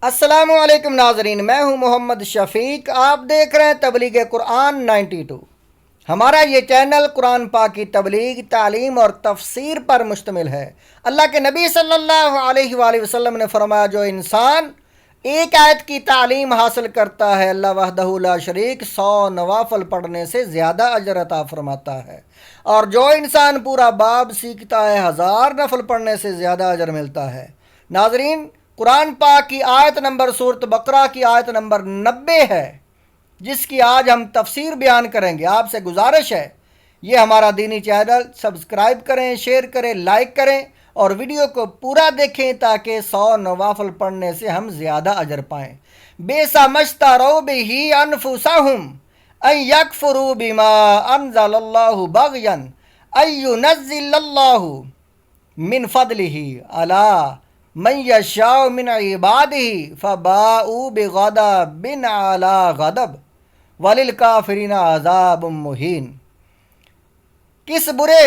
السلام علیکم ناظرین، میں ہوں محمد شفیق۔ آپ دیکھ رہے ہیں تبلیغ قرآن 92۔ ہمارا یہ چینل قرآن پاک کی تبلیغ، تعلیم اور تفسیر پر مشتمل ہے۔ اللہ کے نبی صلی اللہ علیہ وآلہ وسلم نے فرمایا، جو انسان ایک آیت کی تعلیم حاصل کرتا ہے، اللہ وحدہ لا شریک 100 نوافل پڑھنے سے زیادہ اجر عطا فرماتا ہے، اور جو انسان پورا باب سیکھتا ہے 1000 نفل پڑھنے سے زیادہ اجر ملتا ہے۔ ناظرین، قرآن پاک کی آیت نمبر سورۃ بقرہ کی آیت نمبر 90 ہے، جس کی آج ہم تفسیر بیان کریں گے۔ آپ سے گزارش ہے، یہ ہمارا دینی چینل سبسکرائب کریں، شیئر کریں، لائک کریں اور ویڈیو کو پورا دیکھیں تاکہ 100 نوافل پڑھنے سے ہم زیادہ اجر پائیں۔ بیسا مشتروا بہ انفسہم ان یکفروا بما انزل اللہ بغیا ان ینزل اللہ من فضلہ علی من یشاء من عبادہ فباؤوا بغضب علی غضب وللکافرین عذاب مہین۔ کس برے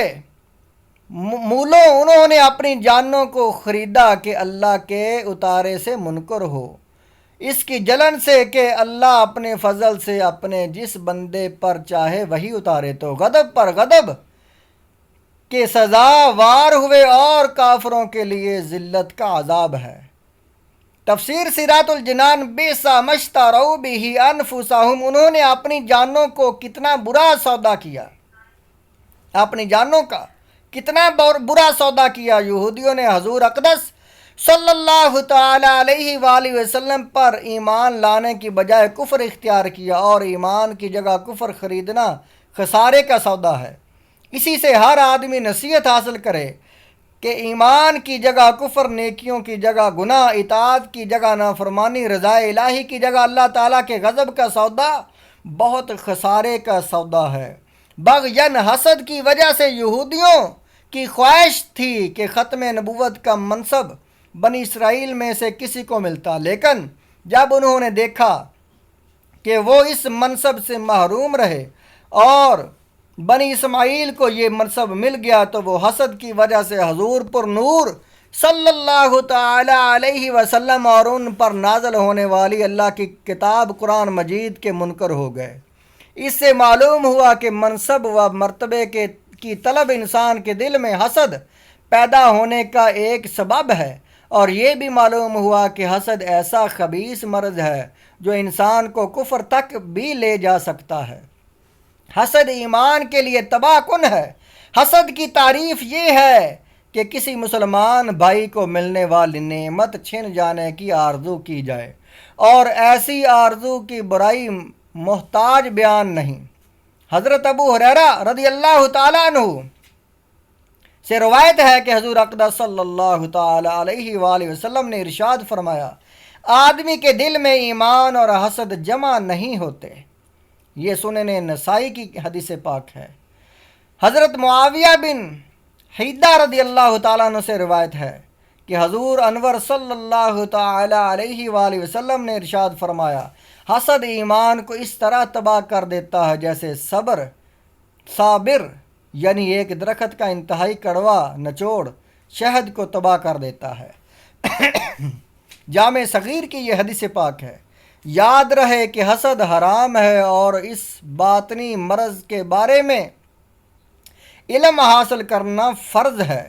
مولوں انہوں نے اپنی جانوں کو خریدا کہ اللہ کے اتارے سے منکر ہو، اس کی جلن سے کہ اللہ اپنے فضل سے اپنے جس بندے پر چاہے وہی اتارے، تو غضب پر غضب کہ سزاوار ہوئے اور کافروں کے لیے ذلت کا عذاب ہے۔ تفسیر صراط الجنان۔ بیسا مشتروا بہ انفسہم، انہوں نے اپنی جانوں کو کتنا برا سودا کیا، اپنی جانوں کا کتنا برا سودا کیا۔ یہودیوں نے حضور اقدس صلی اللہ تعالی علیہ وآلہ وسلم پر ایمان لانے کی بجائے کفر اختیار کیا، اور ایمان کی جگہ کفر خریدنا خسارے کا سودا ہے۔ اسی سے ہر آدمی نصیحت حاصل کرے کہ ایمان کی جگہ کفر، نیکیوں کی جگہ گناہ، اطاعت کی جگہ نافرمانی، رضا الہی کی جگہ اللہ تعالیٰ کے غضب کا سودا بہت خسارے کا سودا ہے۔ بغین، حسد کی وجہ سے یہودیوں کی خواہش تھی کہ ختم نبوت کا منصب بنی اسرائیل میں سے کسی کو ملتا، لیکن جب انہوں نے دیکھا کہ وہ اس منصب سے محروم رہے اور بنی اسماعیل کو یہ منصب مل گیا، تو وہ حسد کی وجہ سے حضور پر نور صلی اللہ تعالی علیہ وسلم اور ان پر نازل ہونے والی اللہ کی کتاب قرآن مجید کے منکر ہو گئے۔ اس سے معلوم ہوا کہ منصب و مرتبے کی طلب انسان کے دل میں حسد پیدا ہونے کا ایک سبب ہے، اور یہ بھی معلوم ہوا کہ حسد ایسا خبیث مرض ہے جو انسان کو کفر تک بھی لے جا سکتا ہے۔ حسد ایمان کے لیے تباہ کن ہے۔ حسد کی تعریف یہ ہے کہ کسی مسلمان بھائی کو ملنے والی نعمت چھن جانے کی آرزو کی جائے، اور ایسی آرزو کی برائی محتاج بیان نہیں۔ حضرت ابو ہریرہ رضی اللہ تعالیٰ عنہ سے روایت ہے کہ حضور اقدس صلی اللہ تعالی علیہ وآلہ وسلم نے ارشاد فرمایا، آدمی کے دل میں ایمان اور حسد جمع نہیں ہوتے۔ یہ سنن نسائی کی حدیث پاک ہے۔ حضرت معاویہ بن حیدہ رضی اللہ تعالیٰ عنہ سے روایت ہے کہ حضور انور صلی اللہ تعالی علیہ وآلہ وسلم نے ارشاد فرمایا، حسد ایمان کو اس طرح تباہ کر دیتا ہے جیسے صابر یعنی ایک درخت کا انتہائی کڑوا نچوڑ شہد کو تباہ کر دیتا ہے۔ جامع صغیر کی یہ حدیث پاک ہے۔ یاد رہے کہ حسد حرام ہے، اور اس باطنی مرض کے بارے میں علم حاصل کرنا فرض ہے۔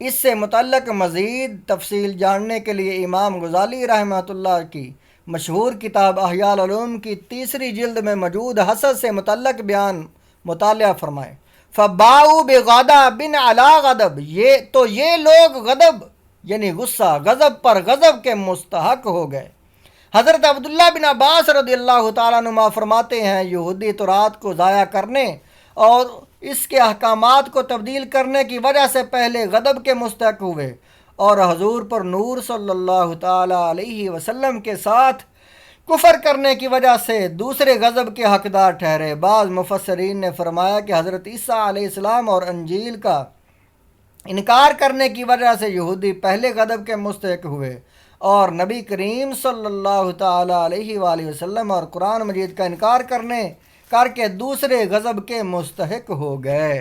اس سے متعلق مزید تفصیل جاننے کے لیے امام غزالی رحمۃ اللہ کی مشہور کتاب احیاء العلوم کی 3 جلد میں موجود حسد سے متعلق بیان مطالعہ فرمائیں۔ فباؤوا بغضب علی غضب، یہ لوگ غضب یعنی غصہ، غضب پر غضب کے مستحق ہو گئے۔ حضرت عبداللہ بن عباس رضی اللہ تعالیٰ عنہ فرماتے ہیں، یہودی تورات کو ضائع کرنے اور اس کے احکامات کو تبدیل کرنے کی وجہ سے پہلے غضب کے مستحق ہوئے، اور حضور پر نور صلی اللہ تعالی علیہ وسلم کے ساتھ کفر کرنے کی وجہ سے دوسرے غضب کے حقدار ٹھہرے۔ بعض مفسرین نے فرمایا کہ حضرت عیسیٰ علیہ السلام اور انجیل کا انکار کرنے کی وجہ سے یہودی پہلے غضب کے مستحق ہوئے، اور نبی کریم صلی اللہ تعالی علیہ وآلہ وسلم اور قرآن مجید کا انکار کر کے دوسرے غضب کے مستحق ہو گئے۔